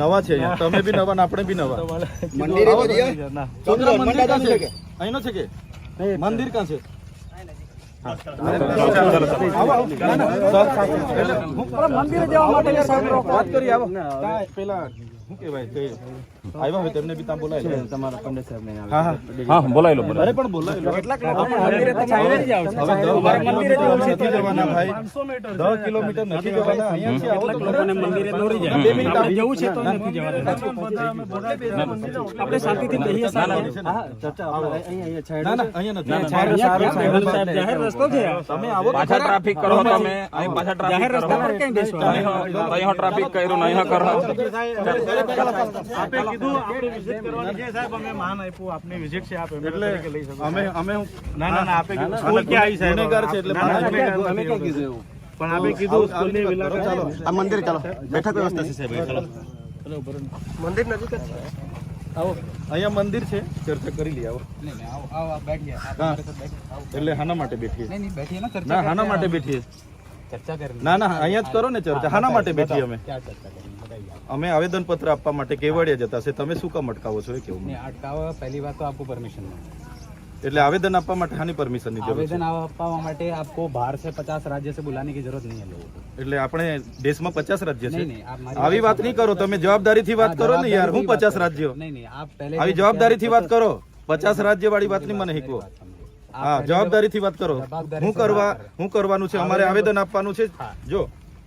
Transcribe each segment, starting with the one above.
નવા છે અહીંયા, તમે બી નવા ને આપણે બી નવા. મંદિર અહીંનો છે કે મંદિર ક્યાં છે? મંદિરે જવા માટે વાત કરી. આવો પેલા શું કહેવાય તે આવ્યા હોય તેમને બી ત્યાં બોલાય તમારા પંડિત સાહેબ ને. હા બોલાય લો. અરે પણ બોલાય લો. કેટલાક મંદિરે તો ચાલે જ આવ છે. મંદિરે નથી જવાના ભાઈ, 10 કિલોમીટર નથી જવાના. અહીંયાથી આવો તો લોકોને મંદિરે દોડી જાય. 2 મિનિટ આવી જવું છે તો નથી જવાના. આપણે શાંતિથી બેહીએ. હા ચર્ચા અહીંયા છાડ. ના ના અહીંયા નથી. જાહેર રસ્તો છે. તમે આવો પાછા ટ્રાફિક કરો. તમે અહીં પાછા ટ્રાફિક જાહેર રસ્તા પર કેમ બેસવાનું? અહીંયા ટ્રાફિક કર્યું ને અહીંયા કરો. આપે કીધું આપણે વિઝિટ કરવાની છે સાહેબ. અમે માન આપ્યું આપની વિઝિટ છે. આપ એટલે લઈ શકો. અમે ના આપે કીધું સ્કૂલ કે આવી સાહેબ ગુનેગાર છે એટલે અમે ક્યાં કીધું એવું? પણ આપે કીધું સ્કૂલની વિલાસ. ચાલો આ મંદિર ચાલો. બેઠક વ્યવસ્થા છે સાહેબ. ચાલો મંદિર નજીક જ છે. આવો અહીંયા મંદિર છે, ચર્ચા કરી લઈએ. આવો આવો બેઠ ગયા. એટલે હાના માટે બેઠીએ? નહીં બેઠીએ ને ચર્ચા. ના હાના માટે બેઠીએ? ચર્ચા કરી. ના અહીંયા જ કરો ને ચર્ચા. હાના માટે બેઠીએ અમે? અમે આવેદન પત્ર આપવા માટે કેવડિયા જતા છે. તમે શું કામ અટકાવો છો? એ કેવું अटकावा पहली बात तो आपको परमिशन नहीं, એટલે આવેદન આપવા માટે હાની પરમિશન ની જરૂર છે? आवेदन આપવા માટે आपको बाहर से 50 राज्य से बुलाने की जरूरत नहीं है लोगों को. એટલે આપણે દેશમાં 50 રાજ્ય છે. नहीं आप हमारी આવી વાત નહીં કરો. તમે જવાબદારીથી વાત કરો ને યાર. હું 50 રાજ્યો? नहीं आप पहले આવી જવાબદારીથી વાત કરો. 50 રાજ્ય વાળી વાત નહીં મને શીખવો. હા જવાબદારીથી વાત કરો. હું કરવાનું છે? અમારે આવેદન આપવાનું છે. જો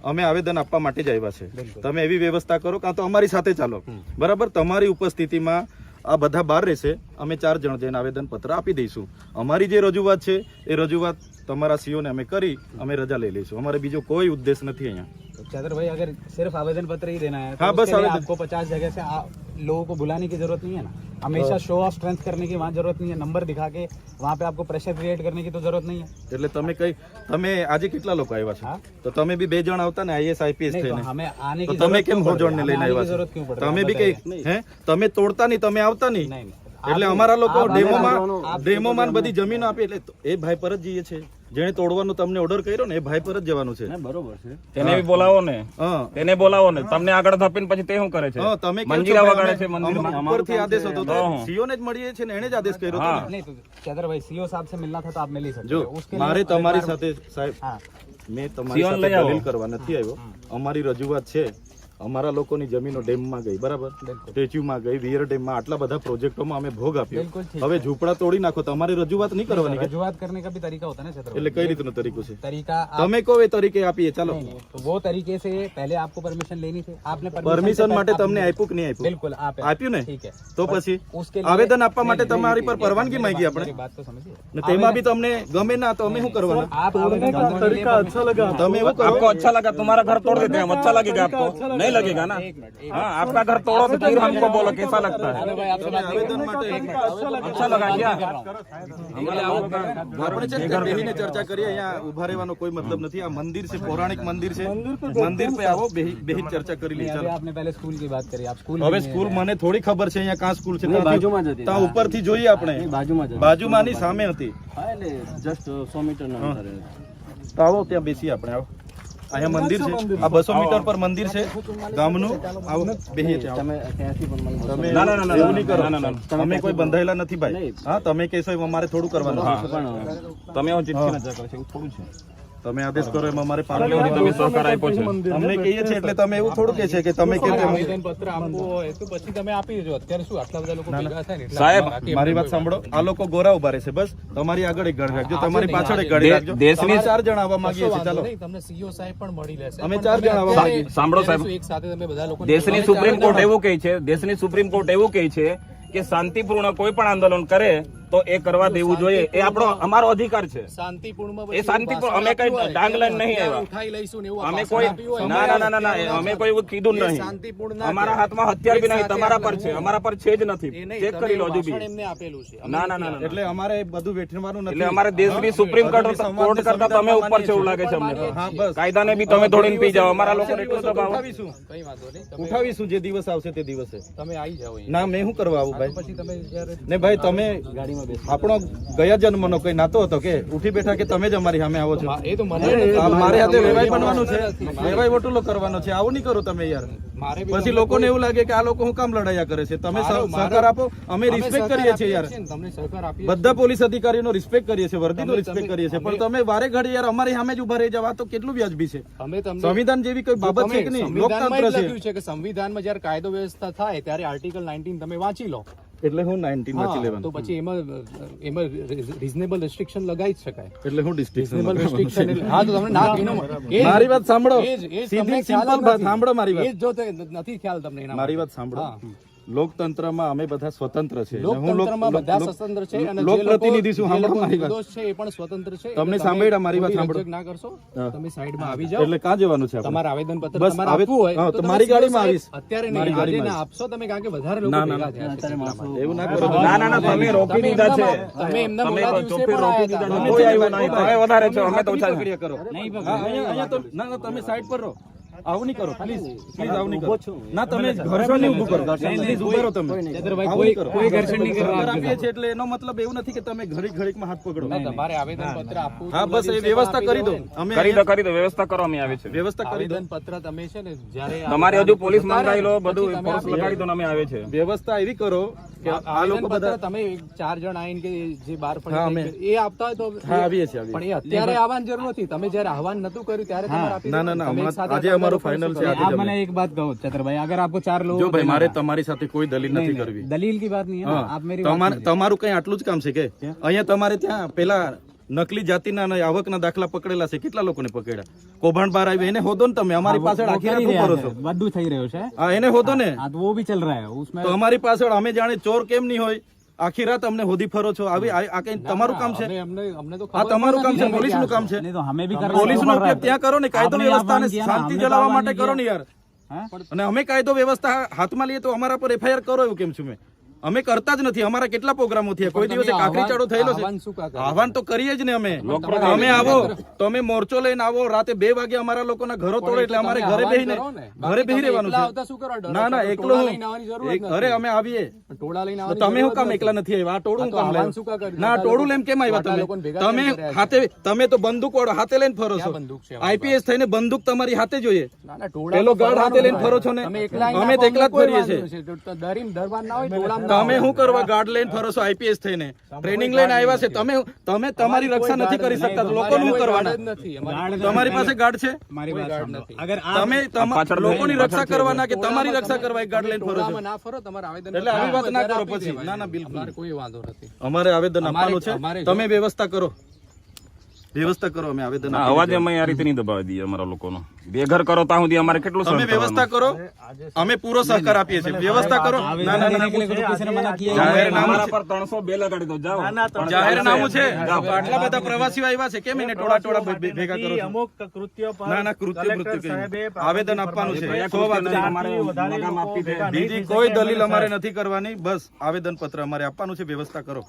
અમે આવેદન આપવા માટે જ આવ્યા છે. તમે એવી વ્યવસ્થા કરો કાં તો અમારી સાથે ચાલો. બરાબર? તમારી ઉપસ્થિતિમાં આ બધા બહાર રહેશે. અમે 4 જણ જઈને આવેદન પત્ર આપી દઈશું. અમારી જે રજૂઆત છે એ રજૂઆત તમારા સીઓ ને અમે કરી અમે રજા લઈ લઈશું. અમારે બીજો કોઈ ઉદ્દેશ નથી અહીંયા. चैतर भाई अगर सिर्फ आवेदन पत्र ही देना है तो हाँ, बस उसके लिए आपको 50 जगह से लोगों को बुलाने की जरूरत नहीं है ना. हमेशा शो ऑफ स्ट्रेंथ करने की वहाँ जरूरत नहीं है. नंबर दिखा के वहाँ पे आपको प्रेशर क्रिएट करने की तो जरूरत नहीं है. એટલે તમે આજે કેટલા લોકો આવ્યા છો? તો તમે બી 2 જણ આવતા ને આઈએસ આઈપીએસ થઈને. हमें आने તો की તમે કેમ હોજોડને લઈને આવ્યા जरूरत क्यों છો? पड़ रही તમે બી કઈ હે તમે તોડતા નહીં, તમે આવતા નહીં. नहीं એટલે અમારા લોકો ડેમોમાં બધી જમીન આપી એટલે એ ભાઈ પર જ જઈએ છે. જેને તોડવાનો તમને ઓર્ડર કર્યો ને એ ભાઈ પર જ જવાનું છે. बरोबर છે. તેને બી બોલાવો ને. હા તેને બોલાવો ને. તમને આગળ થપીને પછી તે શું કરે છે? હા તમે મંજીરા વગાડે છે મંદિરમાં. ઉપરથી આદેશ હતો તો સીઓ ને જ મળીએ છે ને એને જ આદેશ કર્યો હતો ને. नहीं तो चैतर भाई सीओ साहब से मिलना था तो आप मिल ही सकते જો हो. उसके મારે તમારી સાથે સાહેબ हाँ મેં તમારી સાથે દલીલ કરવા નથી આવ્યો. અમારી રજૂઆત છે. અમારા લોકોની જમીનો ડેમમાં ગઈ. બરાબર? સ્ટેચ્યુમાં ગઈ, વિયર ડેમમાં, આટલા બધા પ્રોજેક્ટોમાં અમે ભોગ આપ્યો. હવે ઝૂંપડા તોડી નાખો. તમારી રજૂઆત નહીં કરવાની કે? रजुआत करने का भी तरीका होता है ना चैतर भाई. એટલે કઈ રીતનો તરીકો છે? तरीका તમે કહો એ તરીકે આપીએ. ચાલો तो वो तरीके से पहले आपको परमिशन लेनी थी. आपने પરમિશન માટે તમને આપ્યું કે નહીં આપ્યું? बिल्कुल आप આપ્યું ને? ठीक है. તો પછી उसके આવેદન આપવા માટે તમારી પર પરવાનગી માંગી આપણે. बात तो समझिए. ને તેમાં બી તમને ગમે ના તો અમે શું કરવાના? आप तरीका अच्छा लगा. તમે એવું કરો. आपको अच्छा लगा? तुम्हारा घर तोड़ देते हैं हम. अच्छा लगेगा आपको? नहीं लगेगा ना. हाँ आपका घर तोड़ो तो फिर हमको बोलो कैसा लगता है. આવેદન માટે अच्छा लगा क्या? આપણે છે ને બેહીને ચર્ચા કરીએ. અહીંયા ઉભા રહેવાનો કોઈ મતલબ નથી. આ મંદિર છે, પૌરાણિક મંદિર છે. મંદિર पे આવો, બેહીને ચર્ચા કરી લઈએ. ચાલો आपने पहले स्कूल की बात करी. आप स्कूल હવે સ્કૂલ મને થોડી ખબર છે અહીંયા કાં સ્કૂલ છે. ત્યાં ઉપરથી જોઈએ આપણે. બાજુમાંની સામે હતી. जस्ट 100 मीटर તો આવો ત્યાં બેસીએ આપણે. આવો અહીંયા મંદિર છે. આ 200 મીટર પર મંદિર છે ગામનું. આવો બેહીએ ત્યાં. તમે ના, ના, ના, ના, એવું નહીં કરો. ના, ના, ના. તમે કોઈ બંધાયેલા નથી ભાઈ. હા તમે કહેશો એમ અમારે થોડું કરવાનું છે. તમે હું ચિઠ્ઠી નજર કરો છો એવું થોડું છે. તમે આદેશ કરો એમ અમારે પાલન તમે કરવાનું. સહકાર આપ્યો છે. અમને કહીએ છીએ એટલે તમે એવું થોડું કહે છે કે તમે કેમ આવેદન પત્ર આપવો હોય તો પછી તમે આપી દેજો. અત્યારે શું આટલા બધા લોકો ભેગા થાય ને એટલે સાહેબ મારી વાત સાંભળો. આ લોકો ગોરા ઉભા રહેશે. બસ તમારી આગળ એક ગાડી રાખજો, તમારી પાછળ એક ગાડી રાખજો. દેશની- અમે 4 જણ આવવા માંગીએ છીએ. ચાલો નહીં, તમને સીઓ સાહેબ પણ મળી લેશે. અમે 4 જણ આવવા માંગીએ છીએ. સાંભળો સાહેબ, એક સાથે તમે બધા લોકો દેશની સુપ્રીમ કોર્ટ એવું કહે છે, દેશની સુપ્રીમ કોર્ટ એવું કહે છે કે શાંતિપૂર્ણ કોઈ પણ આંદોલન કરે તો એ કરવા દેવું જોઈએ. એ આપણો અમારો અધિકાર છે. શાંતિપૂર્ણ એ શાંતિપૂર્ણ અમે કઈ ડાંગ લઈને નહીં આવ્યા. ઉઠાઈ લઈશું ને એવું અમે કોઈ ના ના ના ના અમે કોઈ એવું કીધું નહીં. અમારા હાથમાં હથિયાર બી નહીં. તમારા પર છે, અમારા પર છે જ નથી. ચેક કરી લો હજુ બી. એમને આપેલું છે. ના ના ના ના. એટલે અમારે બધું વેઠવાનું નથી. એટલે અમારે દેશની સુપ્રીમ કોર્ટ કરતા તમે ઉપર છે એવું લાગે છે અમને. હા બસ કાયદાને બી તમે ધોડીને પી જાઓ. અમારા લોકો એટલું દબાવો. ઉઠાવીશું કઈ વાંધો નહીં. ઉઠાવીશું જે દિવસ આવશે તે દિવસે. તમે આવી જાઓ અહીંયા. ના મેં શું કરવા આવું ભાઈ? પછી તમે જ્યારે ને ભાઈ તમે ગાડીમાં બેસો. આપણો ગયા જન્મનો કોઈ નાતો હતો કે ઉઠી બેઠા કે તમે જ અમારી સામે આવો છો? એ તો મને મારે હાથે વેવાઈ બનવાનું છે, વેવાઈ વટુલો કરવાનો છે. આવું નહીં કરો તમે યાર. પછી લોકોને એવું લાગે કે આ લોકો હું કામ લડાયા કરે છે. તમે સહકાર આપો, અમે રિસ્પેક્ટ કરીએ છીએ યાર, તમને સહકાર આપીએ બધા પોલીસ અધિકારીઓનો રિસ્પેક્ટ કરીએ છીએ, વર્દીનો રિસ્પેક્ટ કરીએ છીએ, પણ તમે વારે ઘડી યાર અમારી સામે જ ઉભા રહી જાવ, આ તો કેટલું વ્યાજબી છે. અમે તમને સંવિધાન જેવી કોઈ બાબત છે કે નહીં, લોકતંત્ર છે. લખ્યું છે કે સંવિધાનમાં જ્યારે કાયદો વ્યવસ્થા થાય ત્યારે આર્ટિકલ 19 તમે વાંચી લો, એટલે હું 19 વાંચી તો લેવાનું, પછી એમાં રિઝનેબલ રિસ્ટ્રિક્શન લગાવી જ શકાય. એટલે હું રિઝનેબલ ડિસ્ટ્રિક્ટ રિસ્ટ્રિક્શન હા, તો તમને ના મારી વાત સાંભળો, એ જ સીધી સિમ્પલ વાત સાંભળો, મારી એ વાત, જ જો નથી ખ્યાલ તમને એના મારી વાત સાંભળો. લોકતંત્રમાં અમે બધા સ્વતંત્ર છે. લોકતંત્રમાં બધા સ્વતંત્ર છે અને જે લોકપ્રતિનિધિ છું, સાંભળો મારી વાત. નિર્દોષ છે એ પણ સ્વતંત્ર છે. તમને સાંભળ્યા મારી વાત સાંભળો. ના કરશો, તમે સાઈડમાં આવી જાઓ. એટલે ક્યાં જવાનું છે આપણે? તમારું આવેદન પત્ર બસ તમારે આપવું હોય હા, તો તો તમે મારી ગાડીમાં સાહેબ આવીશ. અત્યારે મારી નહીં, આજે ગાડીમાં ના આપશો તમે, કારણ કે વધારે લોકો ના, ભેગા થયા છે. એવું ના કરો. ના તમે રોકી દીધા છે, તમે એમને તમે બોલાવ્યા દિવસે ચોખ્ખી પણ રોકી આવ્યા દીધા, હતા. કોઈ આવ્યું નહીં, તમે વધારે છો, અમે તો ઓછા છે. પ્રક્રિયા કરો. હા, અહીંયા તો ના તમે સાઈડ પર રહો, આવું નહીં કરો, પ્લીઝ આવું નહીં કરો. ના તમે ઘર્ષણ નહીં ઊભું કરો, પ્લીઝ ઊભા રહો તમે. કોઈ ઘર્ષણ નહીં કરવા સહકાર આપીએ છીએ એટલે એનો મતલબ એવું નથી કે તમે ઘડીકમાં હાથ પકડો. તમારે આવેદન પત્ર આપવું હા બસ એ વ્યવસ્થા કરી દો, અમે કરી દો વ્યવસ્થા કરો, અમે આવે છે. વ્યવસ્થા કરી દો. આવેદન પત્ર તમે છે ને જ્યારે તમારે હજુ પોલીસ મંગાવી લો, બધું ફોર્સ લગાડી દો ને અમે આવે છે. વ્યવસ્થા એવી કરો કે આ લોકો બધા તમે 4 જણ આવીને કે જે બહાર હા, અમે પડી એ આપતા હોય તો હા આવીએ છીએ પણ એ અત્યારે આવવાની જરૂર નથી. તમે જ્યારે આહવાન નતું કર્યું ત્યારે તમારે આપી ના ના ના હમણાં આજે અમારું ફાઇનલ છે. આજે आप मैंने एक बात कहो चतुर अगर आपको 4 लोग જો ભાઈ મારે તમારી સાથે કોઈ દલીલ નથી કરવી. दलील की बात नहीं है ना, आप मेरी તમારું કઈ આટલું જ કામ છે કે અહીંયા તમારે ત્યાં પેલા નકલી જાતિના અને આવકના દાખલા પકડેલા છે, કેટલા લોકોને પકડ્યા? કૌભાંડ બહાર આવ્યું, એને હોદો ને તમે, અમારી પાછળ આખી રાત શું કરો છો? બધું થઈ રહ્યું છે. હા એને હોદો ને, वो भी चल रहा है उसमें. તો અમારી પાછળ અમે જાણે ચોર કેમ નહીં હોય, આખી રાત અમને હોદી ફરો છો. આવી આ કઈ તમારું કામ છે? हमने तो આ તમારું કામ છે, પોલીસનું કામ છે. तो हमें भी પોલીસનો ઉપયોગ ત્યાં કરો ને, કાયદો વ્યવસ્થા અને શાંતિ જળવવા માટે કરો ને યાર. અને અમે કાયદો વ્યવસ્થા હાથમાં લઈએ તો અમારા પર એફઆઈઆર કરો એવું કેમ છું? અમે કરતા જ નથી. અમારા કેટલા પ્રોગ્રામો થયા, કોઈ દિવસે કાકરી ચાડો થયેલો છે? આહવાન તો કરીએ જ ને અમે. તમે આવો, તમે મોરચો લઈને આવો, રાતે 2 વાગે અમારા લોકોના ઘરો તોડે એટલે અમારે ઘરે બેહી રહેવાનું છે. ના ના એકલો અરે અમે આવીએ, તમે હું કામ એકલા નથી આવ્યા? આ ટોળું કામ લાવ્યું? ના ટોળું લઈને કેમ આવ્યા તમે? તમે તો બંદૂક વાળો હાથે લઈને ફરો છો. આઈપીએસ થઈને બંદૂક તમારી હાથે જોઈએ, પેલો ગાર્ડ હાથે લઈને ફરો છો ને? અમે તો એકલા જ ફરીએ છીએ. તમે શું કરવા ગાર્ડ લઈને ફરો છો? આઈપીએસ થઈને ટ્રેનિંગ લઈને આવ્યા છે. તમે તમારી રક્ષા નથી કરી શકતા, લોકોનું શું કરવાના? તમારી પાસે ગાર્ડ છે? તમે લોકોની રક્ષા કરવાના કે તમારી રક્ષા કરવા ગાર્ડ લઈને ફરો છો? એટલે આવી વાત ના કરો પછી. ના ના બિલકુલ કોઈ વાંધો નથી. અમારે આવેદન આપવાનું છે, તમે વ્યવસ્થા કરો, વ્યવસ્થા કરો. અમે આવેદન અવાજ અમે આ રીતે નહીં દબાવી દઈએ અમારા લોકોનો. બેઘર કરો ત્યાં સુધી અમારે કેટલું તમે સહન વ્યવસ્થા કરો, અમે પૂરો સહકાર આપીએ છીએ. વ્યવસ્થા કરો. ના ના ના જાહેરનામું અમારા પર 302 લગાડી દો, જાઓ. જાહેરનામું છે. આટલા બધા પ્રવાસીઓ આવ્યા છે, કેમ એને ટોળા ભેગા કરો છો? ના ના કૃત્ય આવેદન આપવાનું છે. 100 વાત છે. અમારે લગામ આપી દે. બીજી કોઈ દલીલ અમારે નથી કરવાની, બસ આવેદન પત્ર અમારે આપવાનું છે. વ્યવસ્થા કરો.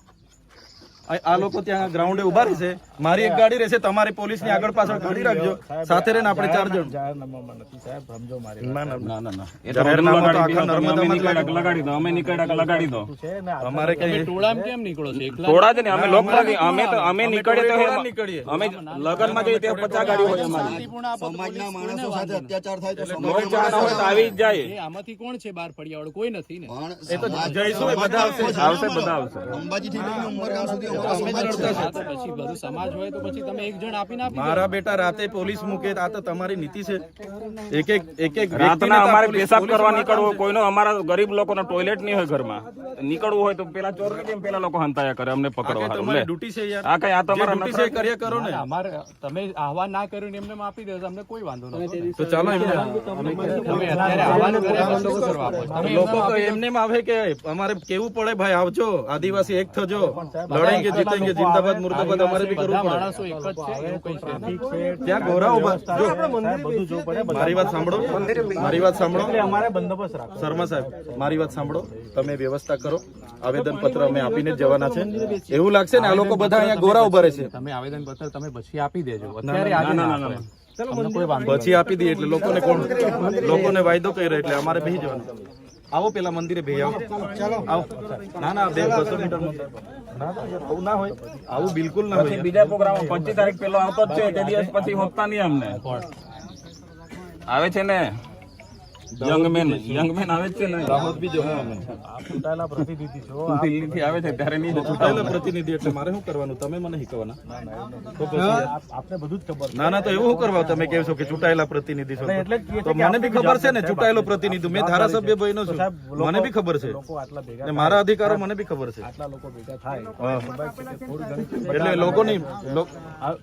આ લોકો ત્યાં ગ્રાઉન્ડે ઉભા રહેશે, મારી એક ગાડી રહેશે, તમારી પોલીસની આગળ પાછળ ગાડી રાખજો, સાથે રહીને આપણે 4 જણ. જાહેરનામું તો આખા નર્મદામાં જ લાગ્યું. લગાડી દો, અમે નીકળ્યા લગાડી દો. અમારે કઈ ટોળામાં કેમ નીકળો છો? એકલા થોડા જ ને અમે લોકપ્રતિ અમે નીકળીએ તો નીકળીએ. અમે લગનમાં જઈએ ત્યાં 50 ગાડી હોય અમારી. સમાજના માણસો સાથે અત્યાચાર થાય તો મોરચા ના હોય તો આવી જ જાય. આમાંથી કોણ છે બહાર ફળિયાવાળો? કોઈ નથી ને. એ તો જઈશું, એ બધા આવશે. આવશે, બધા આવશે. અંબાજી થી લઈને ઉમરગામ સુધી તો પછી બધું સમાજ હોય તો પછી તમે એક જણ આપીને આપી મારા બેટા રાતે પોલીસ મૂકે, આ તો તમારી નીતિ છે. એક રાતના અમારે પેશાબ કરવા નીકળવું, કોઈનો અમારા ગરીબ લોકોનો ટોયલેટ નહીં હોય ઘરમાં, નીકળવું હોય તો પેલા ચોર કેમ પેલા લોકો હંતાયા કરે અમને પકડવા હારું. લે ડ્યુટી છે યાર. આ કઈ આ તમારા ડ્યુટી છે કર્યા કરો ને. અમારે તમે આહવાન ના કર્યું ને એમને આપી દે તો અમને કોઈ વાંધો નથી. તો ચાલો એમને તમે અત્યારે આહવાન કર્યા તો શું કરવા આપો? તમે લોકો તો એમને આવે કે અમારે કેવું પડે ભાઈ આવજો, આદિવાસી એક થજો, લડેંગે જીતેંગે, જિંદાબાદ મુર્દાબાદ અમારે બી કરવું પડે. માણસો એક જ છે એવું કઈ છે નહીં. ત્યાં ગોરા ઉભા જો. મારી વાત સાંભળો, મારી વાત સાંભળો શર્મા સાહેબ, મારી વાત સાંભળો. તમે વ્યવસ્થા કરો, આવેદન પત્ર અમે આપીને જ જવાના છે. એવું લાગશે ને આ લોકો બધા અહીંયા ગોરા ઉભા રહે છે, તમે આવેદન પત્ર તમે પછી આપી દેજો. અત્યારે આજે ના આપો. અમને કોઈ વાંધો પછી આપી દઈએ એટલે લોકોને વાયદો કર્યો એટલે અમારે બેસી જવાનું. આવો પેલા મંદિરે ભાઈ આવો. ના ના 200 મીટર આવું ના હોય, આવું બિલકુલ ના હોય. બીજા પ્રોગ્રામ 25 તારીખ પેલો આવતો જ છે, તે દિવસ પછી હોતા નહીં અમને આવે છે ને. યંગમેન આવે જ છે ને દાહોદ બી જવું અમે आप चुटाયેલા પ્રતિનિધિ છો દિલ્હીથી આવે છે ત્યારે નહીં ચૂંટાયેલા પ્રતિનિધિ એટલે મારે શું કરવાનું તમે મને શીખવાના તો પછી આપને બધું જ ખબર ના ના તો એવું શું કરવા તમે કહો છો કે ચૂંટાયેલા પ્રતિનિધિ છો તો મને બી ખબર છે ને ચૂંટાયેલો પ્રતિનિધિ મેં ધારાસભ્ય બન્યો છું મને બી ખબર છે લોકો આટલા ભેગા ને મારા અધિકારો મને બી ખબર છે આટલા લોકો ભેગા થાય હા. સ્વાભાવિક છે કે થોડી ઘણી એટલે લોકોની આ